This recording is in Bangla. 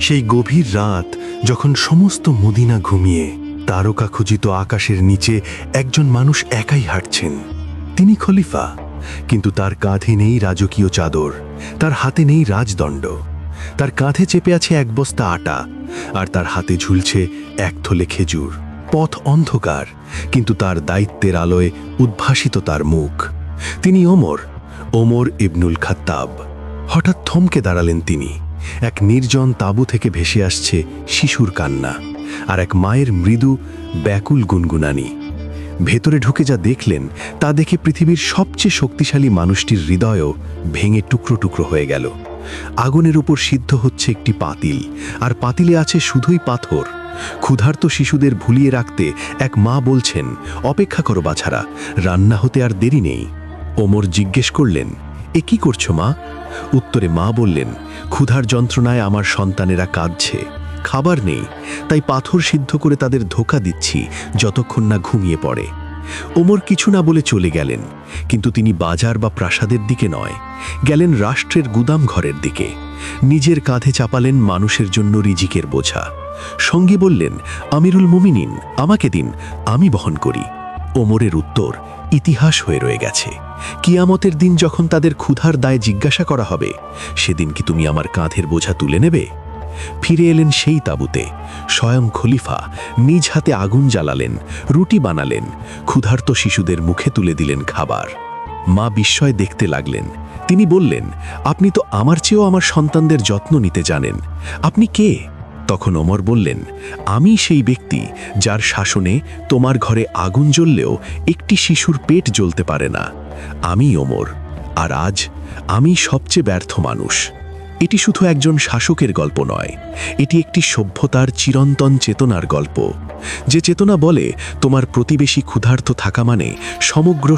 সেই গভীর রাত যখন সমস্ত মদিনা ঘুমিয়ে, তারকা খচিত আকাশের নিচে একজন মানুষ একাই হাঁটছেন। তিনি খলিফা, কিন্তু তার কাঁধে নেই রাজকীয় চাদর, তার হাতে নেই রাজদণ্ড। তার কাঁধে চেপে আছে এক বস্তা আটা, আর তার হাতে ঝুলছে এক থলে খেজুর। পথ অন্ধকার, কিন্তু তার দায়িত্বের আলোয় উদ্ভাসিত তার মুখ। তিনি ওমর ইবনুল খাত্তাব। হঠাৎ থমকে দাঁড়ালেন তিনি। এক নির্জন তাঁবু থেকে ভেসে আসছে শিশুর কান্না, আর এক মায়ের মৃদু ব্যাকুল গুনগুনানি। ভেতরে ঢুকে যা দেখলেন তা দেখে পৃথিবীর সবচেয়ে শক্তিশালী মানুষটির হৃদয়ও ভেঙে টুকরো টুকরো হয়ে গেল। আগুনের উপর সিদ্ধ হচ্ছে একটি পাতিল, আর পাতিলে আছে শুধুই পাথর। ক্ষুধার্ত শিশুদের ভুলিয়ে রাখতে এক মা বলছেন, অপেক্ষা করো বাছারা, রান্না হতে আর দেরি নেই। ওমর জিজ্ঞেস করলেন, এ কি করছো মা? উত্তরে মা বললেন, ক্ষুধার যন্ত্রণায় আমার সন্তানেরা কাঁদছে, খাবার নেই, তাই পাথর সিদ্ধ করে তাদের ধোঁকা দিচ্ছি যতক্ষণ না ঘুমিয়ে পড়ে। ওমর কিছু না বলে চলে গেলেন, কিন্তু তিনি বাজার বা প্রাসাদের দিকে নয়, গেলেন রাষ্ট্রের গুদাম ঘরের দিকে। নিজের কাঁধে চাপালেন মানুষের জন্য রিজিকের বোঝা। সঙ্গী বললেন, আমিরুল মুমিনিন, আমাকে দিন, আমি বহন করি। ওমরের উত্তর ইতিহাস হয়ে রয়ে গেছে। কিয়ামতের দিন যখন তাদের ক্ষুধার দায় জিজ্ঞাসা করা হবে, সেদিন কি তুমি আমার কাঁধের বোঝা তুলে নেবে? ফিরে এলেন সেই তাঁবুতে। স্বয়ং খলিফা নিজ হাতে আগুন জ্বালালেন, রুটি বানালেন, ক্ষুধার্ত শিশুদের মুখে তুলে দিলেন খাবার। মা বিস্ময় দেখতে লাগলেন। তিনি বললেন, আপনি তো আমার চেয়েও আমার সন্তানদের যত্ন নিতে জানেন, আপনি কে? তখন ওমর বললেন, আমি সেই ব্যক্তি যার শাসনে তোমার ঘরে আগুন জ্বললেও একটি শিশুর পেট জ্বলতে পারে না। আমি ওমর, আর আজ আমি সবচেয়ে ব্যর্থ মানুষ। এটি শুধু একজন শাসকের গল্প নয়, এটি একটি সভ্যতার চিরন্তন চেতনার গল্প। যে চেতনা বলে, তোমার প্রতিবেশী ক্ষুধার্ত থাকা মানে সমগ্র